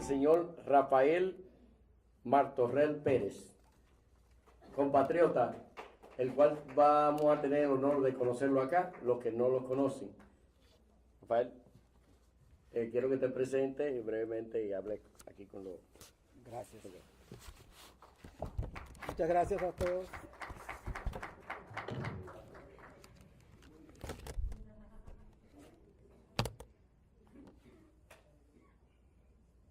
el señor Rafael Martorell Pérez, compatriota, el cual vamos a tener el honor de conocerlo acá, los que no lo conocen. Rafael, quiero que te presente brevemente y hable aquí con los... Gracias. Muchas gracias a todos.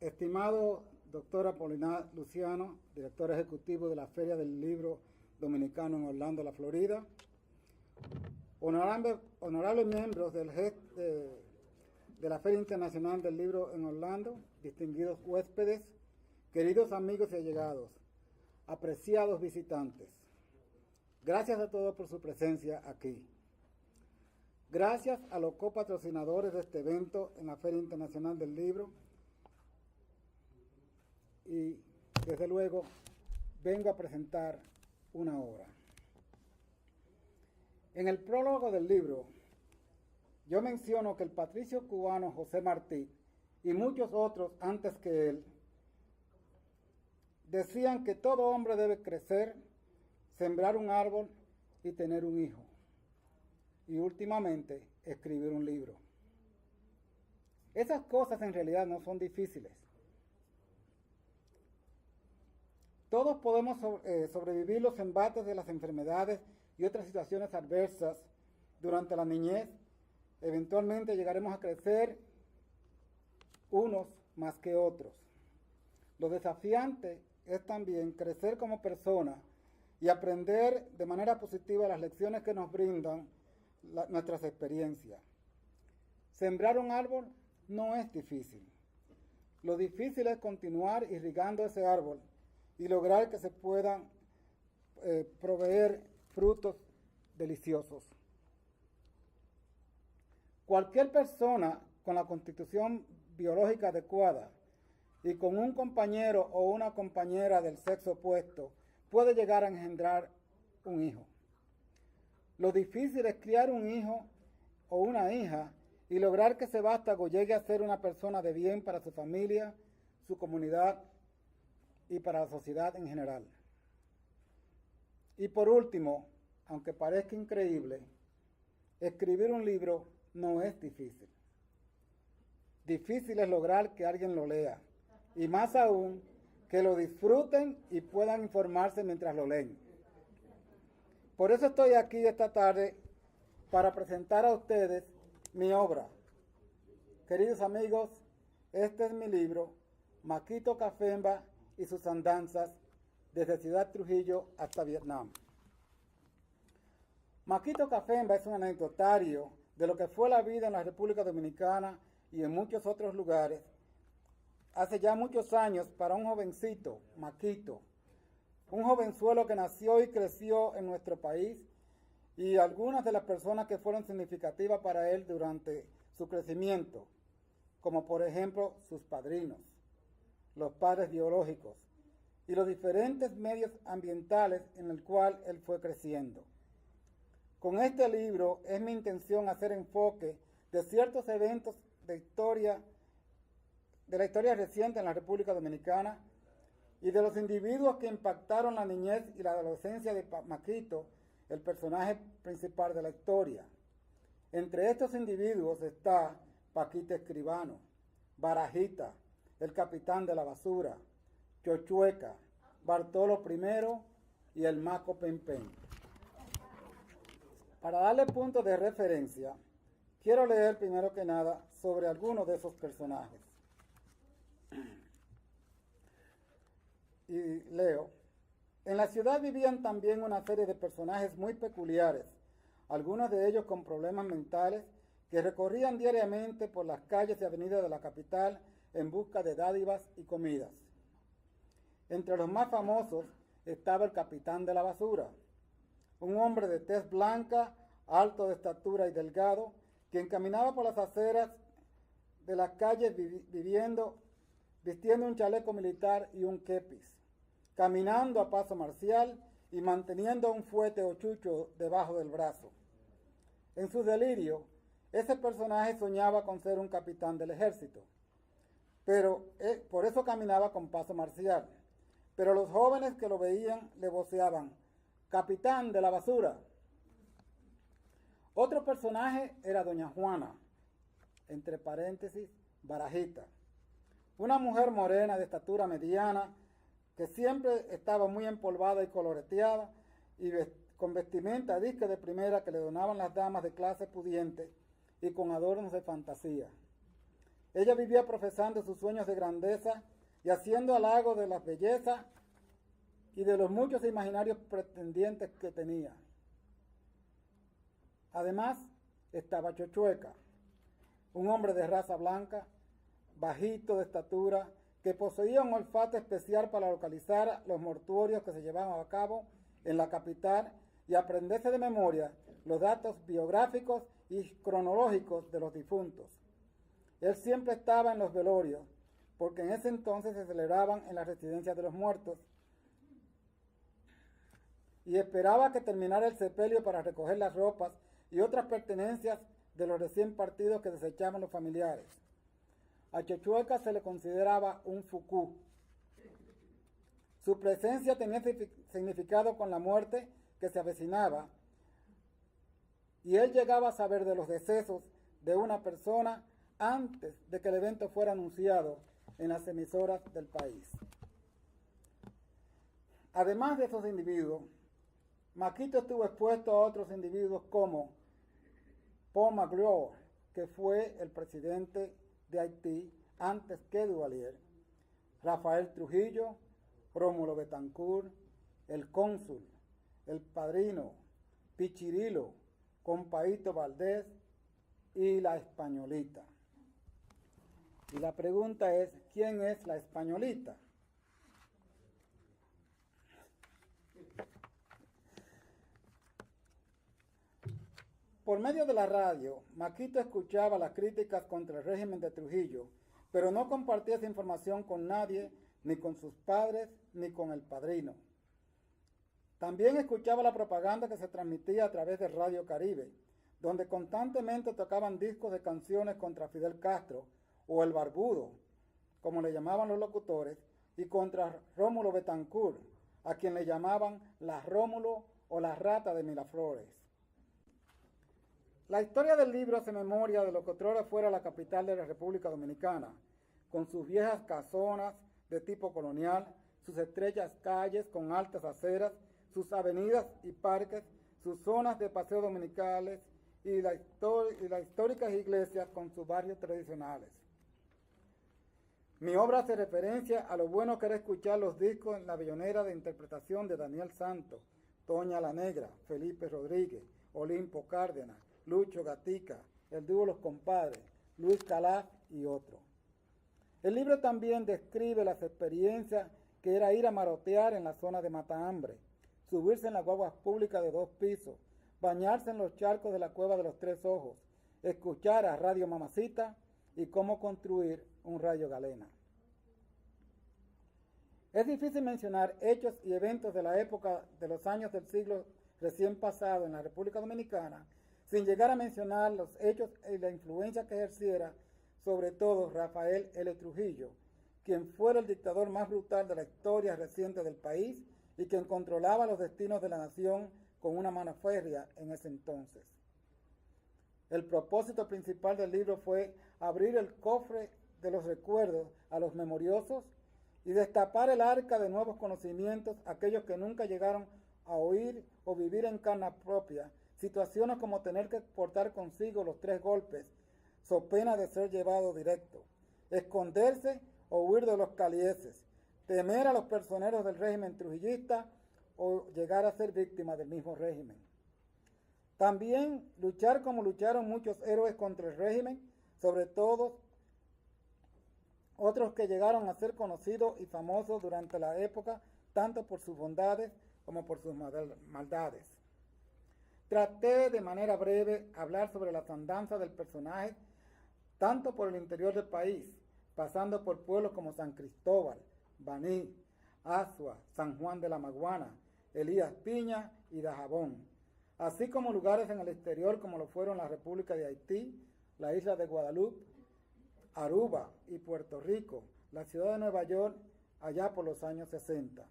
Estimado doctor Apolinar Luciano, director ejecutivo de la Feria del Libro Dominicano en Orlando, la Florida, honorables miembros del GED de la Feria Internacional del Libro en Orlando, distinguidos huéspedes, queridos amigos y allegados, apreciados visitantes, gracias a todos por su presencia aquí. Gracias a los copatrocinadores de este evento en la Feria Internacional del Libro. Y desde luego vengo a presentar una obra. En el prólogo del libro, yo menciono que el patricio cubano José Martí y muchos otros antes que él decían que todo hombre debe crecer, sembrar un árbol y tener un hijo. Y últimamente, escribir un libro. Esas cosas en realidad no son difíciles. Todos podemos sobrevivir los embates de las enfermedades y otras situaciones adversas durante la niñez. Eventualmente llegaremos a crecer unos más que otros. Lo desafiante es también crecer como persona y aprender de manera positiva las lecciones que nos brindan nuestras experiencias. Sembrar un árbol no es difícil. Lo difícil es continuar irrigando ese árbol y lograr que se puedan proveer frutos deliciosos. Cualquier persona con la constitución biológica adecuada y con un compañero o una compañera del sexo opuesto puede llegar a engendrar un hijo. Lo difícil es criar un hijo o una hija y lograr que ese vástago llegue a ser una persona de bien para su familia, su comunidad y para la sociedad en general. Y por último, aunque parezca increíble, escribir un libro no es difícil. Difícil es lograr que alguien lo lea, y más aún, que lo disfruten y puedan informarse mientras lo leen. Por eso estoy aquí esta tarde para presentar a ustedes mi obra. Queridos amigos, este es mi libro, Maquito Cafemba y sus andanzas desde Ciudad Trujillo hasta Vietnam. Maquito Cafemba es un anecdotario de lo que fue la vida en la República Dominicana y en muchos otros lugares hace ya muchos años para un jovencito, Maquito, un jovenzuelo que nació y creció en nuestro país, y algunas de las personas que fueron significativas para él durante su crecimiento, como por ejemplo sus padrinos, los padres biológicos y los diferentes medios ambientales en el cual él fue creciendo. Con este libro es mi intención hacer enfoque de ciertos eventos de la historia reciente en la República Dominicana y de los individuos que impactaron la niñez y la adolescencia de Maquito, el personaje principal de la historia. Entre estos individuos está Paquita Escribano, Barajita, el capitán de la basura, Chochueca, Bartolo I y el Maco Pempen. Para darle puntos de referencia, quiero leer primero que nada sobre algunos de esos personajes. Y leo: en la ciudad vivían también una serie de personajes muy peculiares, algunos de ellos con problemas mentales, que recorrían diariamente por las calles y avenidas de la capital en busca de dádivas y comidas. Entre los más famosos estaba el capitán de la basura, un hombre de tez blanca, alto de estatura y delgado, quien caminaba por las aceras de las calles vistiendo un chaleco militar y un kepis, caminando a paso marcial y manteniendo un fuete o chucho debajo del brazo. En su delirio, ese personaje soñaba con ser un capitán del ejército, pero por eso caminaba con paso marcial. Pero los jóvenes que lo veían le voceaban: «Capitán de la basura». Otro personaje era doña Juana, entre paréntesis, Barajita, una mujer morena de estatura mediana que siempre estaba muy empolvada y coloreteada y con vestimenta disque de primera que le donaban las damas de clase pudiente y con adornos de fantasía. Ella vivía profesando sus sueños de grandeza y haciendo halago de las bellezas y de los muchos imaginarios pretendientes que tenía. Además, estaba Chochueca, un hombre de raza blanca, bajito de estatura, que poseía un olfato especial para localizar los mortuorios que se llevaban a cabo en la capital y aprenderse de memoria los datos biográficos y cronológicos de los difuntos. Él siempre estaba en los velorios, porque en ese entonces se celebraban en las residencias de los muertos, y esperaba que terminara el sepelio para recoger las ropas y otras pertenencias de los recién partidos que desechaban los familiares. A Chochueca se le consideraba un fucú. Su presencia tenía significado con la muerte que se avecinaba, y él llegaba a saber de los decesos de una persona antes de que el evento fuera anunciado en las emisoras del país. Además de esos individuos, Maquito estuvo expuesto a otros individuos como Paul Magloire, que fue el presidente de Haití antes que Duvalier, Rafael Trujillo, Rómulo Betancourt, el cónsul, el padrino, Pichirilo, Compaíto Valdés y la Españolita. Y la pregunta es, ¿quién es la Españolita? Por medio de la radio, Maquito escuchaba las críticas contra el régimen de Trujillo, pero no compartía esa información con nadie, ni con sus padres, ni con el padrino. También escuchaba la propaganda que se transmitía a través de Radio Caribe, donde constantemente tocaban discos de canciones contra Fidel Castro, o el Barbudo, como le llamaban los locutores, y contra Rómulo Betancourt, a quien le llamaban la Rómulo o la Rata de Miraflores. La historia del libro hace memoria de lo que otrora fuera la capital de la República Dominicana, con sus viejas casonas de tipo colonial, sus estrechas calles con altas aceras, sus avenidas y parques, sus zonas de paseo dominicales y las históricas iglesias con sus barrios tradicionales. Mi obra hace referencia a lo bueno que era escuchar los discos en la bellonera de interpretación de Daniel Santos, Toña la Negra, Felipe Rodríguez, Olimpo Cárdenas, Lucho Gatica, el dúo Los Compadres, Luis Calaf y otros. El libro también describe las experiencias que era ir a marotear en la zona de Matahambre, subirse en las guaguas públicas de 2 pisos, bañarse en los charcos de la Cueva de los 3 Ojos, escuchar a Radio Mamacita y cómo construir un rayo galena. Es difícil mencionar hechos y eventos de la época de los años del siglo recién pasado en la República Dominicana sin llegar a mencionar los hechos y la influencia que ejerciera sobre todo Rafael L. Trujillo, quien fuera el dictador más brutal de la historia reciente del país y quien controlaba los destinos de la nación con una mano férrea en ese entonces. El propósito principal del libro fue abrir el cofre de los recuerdos a los memoriosos y destapar el arca de nuevos conocimientos a aquellos que nunca llegaron a oír o vivir en carne propia situaciones como tener que portar consigo los 3 golpes, so pena de ser llevado directo, esconderse o huir de los calieses, temer a los personeros del régimen trujillista o llegar a ser víctima del mismo régimen. También luchar como lucharon muchos héroes contra el régimen, sobre todo otros que llegaron a ser conocidos y famosos durante la época, tanto por sus bondades como por sus maldades. Traté de manera breve hablar sobre las andanzas del personaje, tanto por el interior del país, pasando por pueblos como San Cristóbal, Baní, Azua, San Juan de la Maguana, Elías Piña y Dajabón, así como lugares en el exterior como lo fueron la República de Haití, la isla de Guadalupe, Aruba y Puerto Rico, la ciudad de Nueva York, allá por los años 60.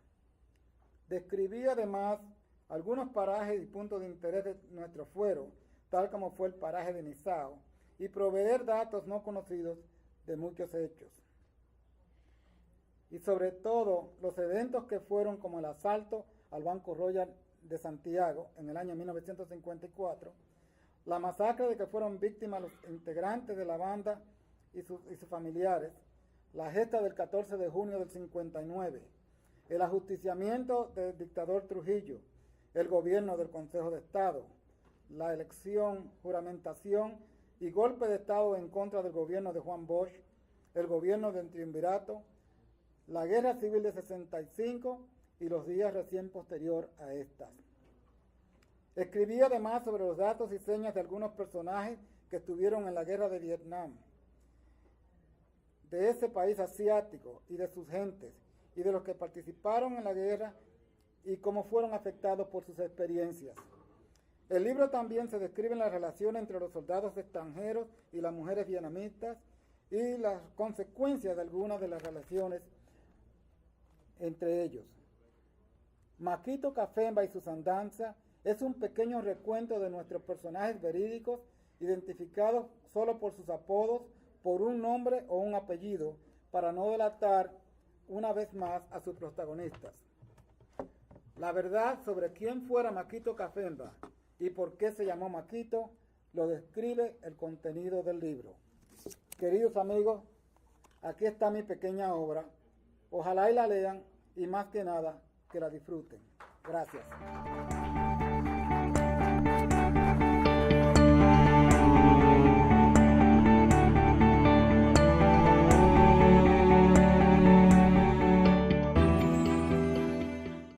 Describí además algunos parajes y puntos de interés de nuestro fuero, tal como fue el paraje de Nizao, y proveer datos no conocidos de muchos hechos. Y sobre todo los eventos que fueron como el asalto al Banco Royal de Santiago en el año 1954, la masacre de que fueron víctimas los integrantes de la banda y sus familiares, la gesta del 14 de junio del 59, el ajusticiamiento del dictador Trujillo, el gobierno del Consejo de Estado, la elección, juramentación y golpe de Estado en contra del gobierno de Juan Bosch, el gobierno del Triunvirato, la Guerra Civil de 65 y los días recién posterior a estas. Escribí además sobre los datos y señas de algunos personajes que estuvieron en la Guerra de Vietnam, de ese país asiático y de sus gentes, y de los que participaron en la guerra y cómo fueron afectados por sus experiencias. El libro también se describe la relación entre los soldados extranjeros y las mujeres vietnamitas y las consecuencias de algunas de las relaciones entre ellos. Maquito Cafemba y sus andanzas es un pequeño recuento de nuestros personajes verídicos identificados solo por sus apodos, por un nombre o un apellido, para no delatar una vez más a sus protagonistas. La verdad sobre quién fuera Maquito Cafemba y por qué se llamó Maquito lo describe el contenido del libro. Queridos amigos, aquí está mi pequeña obra. Ojalá y la lean y más que nada que la disfruten. Gracias.